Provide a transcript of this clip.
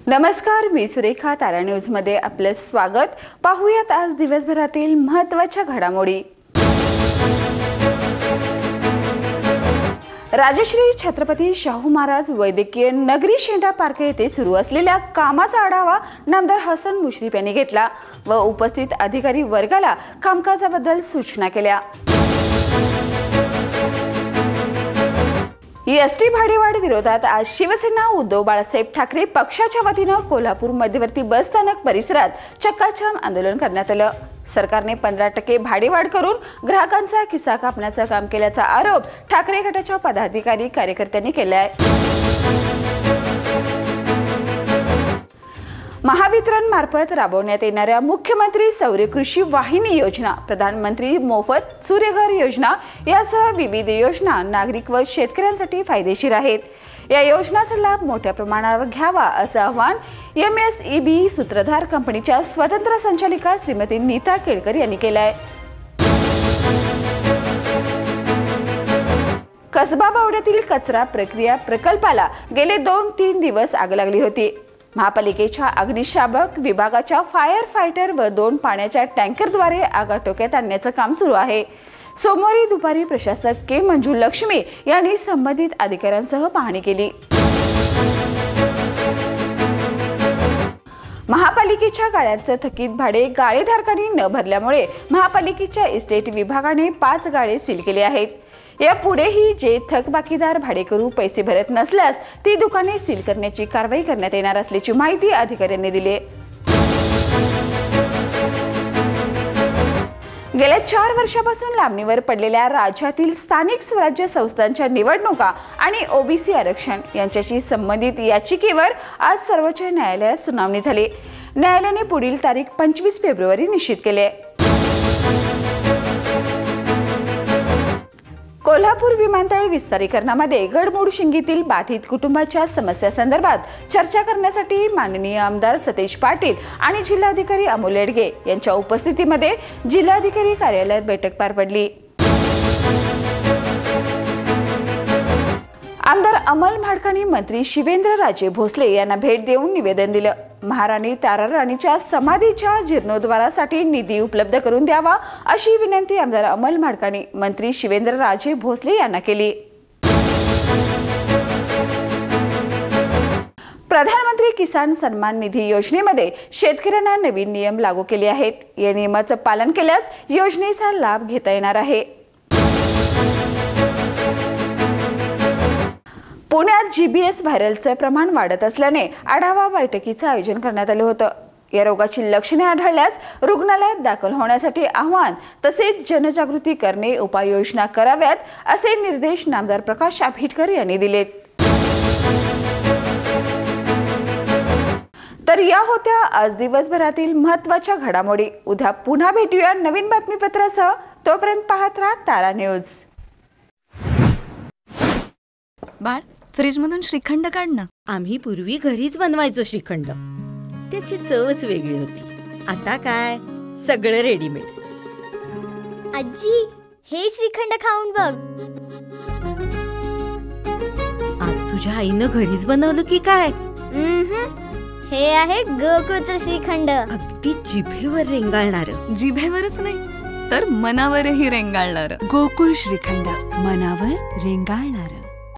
नमस्कार, मी सुरेखा. तारा न्यूज मध्ये आपले स्वागत. पाहूयात आज दिवसभरातील महत्त्वाच्या घडामोडी. राजश्री छत्रपती शाहू महाराज वैद्यकीय नगरी शेंडा पार्क येथे सुरू असलेल्या कामाचा आढावा नामदार हसन मुश्रीफ यांनी घेतला व उपस्थित अधिकारी वर्गाला कामकाजाबद्दल सूचना केल्या. एसटी भाडेवाढ विरोधात आज शिवसेना उद्धव बाळासाहेब ठाकरे पक्षाच्या वतीनं कोल्हापूर मध्यवर्ती बस स्थानक परिसरात चक्काजाम आंदोलन करण्यात आलं. सरकारने 15% भाडेवाढ करून ग्राहकांचा खिसा कापण्याचं काम केल्याचा आरोप ठाकरे गटाच्या पदाधिकारी कार्यकर्त्यांनी केला आहे. महावितरण मार्फत राबवण्यात येणाऱ्या मुख्यमंत्री सौर कृषी वाहिनी योजना, प्रधानमंत्री मोफत सूर्यघर योजना यासह विविध योजना नागरिक व शेतकऱ्यांसाठी फायदेशीर आहेत. या योजनांचा लाभ मोठ्या प्रमाणावर घ्यावा असं आवाहन MSEB सूत्रधार कंपनीच्या स्वतंत्र संचालिका श्रीमती नीता केळकर यांनी केलं आहे. कसबा बावड्यातील कचरा प्रक्रिया प्रकल्पाला गेले 2-3 दिवस आग लागली होती. महापालिकेच्या अग्निशामक विभागाच्या फायर फायटर व 2 पाण्याच्या टँकरद्वारे आग आटोक्यात आणण्याचं काम सुरू आहे. सोमवारी दुपारी प्रशासक के मंजू लक्ष्मी यांनी संबंधित अधिकाऱ्यांसह पाहणी केली. महापालिकेच्या गाड्यांचं थकीत भाडे गाळेधारकांनी न भरल्यामुळे महापालिकेच्या इस्टेट विभागाने 5 गाळे सील केले आहेत. यापुढेही जे थकबाकीदार भाडेकरू पैसे भरत नसल्यास ती दुकाने सील करण्याची कारवाई करण्यात येणार असल्याची माहिती अधिकाऱ्यांनी दिली. गेल्या 4 वर्षापासून लांबणीवर पडलेल्या राज्यातील स्थानिक स्वराज्य संस्थांच्या निवडणुका आणि OBC आरक्षण यांच्याशी संबंधित याचिकेवर आज सर्वोच्च न्यायालयात सुनावणी झाली. न्यायालयाने पुढील तारीख 25 फेब्रुवारी निश्चित केली. कोल्हापूर विमानतळ विस्तारीकरणामध्ये गडमुडशिंगीतील बाधित कुटुंबाच्या समस्यासंदर्भात चर्चा करण्यासाठी माननीय आमदार सतेज पाटील आणि जिल्हाधिकारी अमोल येडगे यांच्या उपस्थितीमध्ये जिल्हाधिकारी कार्यालयात बैठक पार पडली. आमदार अमल म्हाडकांनी मंत्री शिवेंद्रराजे भोसले यांना भेट देऊन निवेदन दिलं. महाराणी ताराराणीच्या समाधीच्या जीर्णोद्धारासाठी निधी उपलब्ध करून द्यावा अशी विनंती आमदार अमल म्हाडकांनी मंत्री शिवेंद्रराजे भोसले यांना केली. प्रधानमंत्री किसान सन्मान निधी योजनेमध्ये शेतकऱ्यांना नवीन नियम लागू केले आहेत. या नियमाचं पालन केल्यास योजनेचा लाभ घेता येणार आहे. पुण्यात GBS व्हायरलचं प्रमाण वाढत असल्याने आढावा बैठकीचं आयोजन करण्यात आलं होतं. या रोगाची लक्षणे आढळल्यास रुग्णालयात दाखल होण्यासाठी आवाहन तसेच जनजागृती करणे, उपाययोजना कराव्यात असे निर्देश नामदार प्रकाश आंबेडकर यांनी दिलेत. तर या होत्या आज दिवसभरातील महत्त्वाच्या घडामोडी. उद्या पुन्हा भेटूया नवीन बातमीपत्रासह. तोपर्यंत पाहत राहा तारा न्यूज. बाळ, फ्रीजमधून श्रीखंड काढ ना. आम्ही पूर्वी घरीच बनवायचो श्रीखंड. त्याची चवच वेगळी होती. आता काय सगळं रेडीमेड. आजी, हे श्रीखंड खाऊन बघ. आज तुझ्या आईनं घरीच बनवलं की काय? हे आहे गोकुळचं श्रीखंड. अगदी जिभेवर रेंगाळणार. जिभेवरच नाही तर मनावरही रेंगाळणार. गोकुळ श्रीखंड, मनावर रेंगाळणार.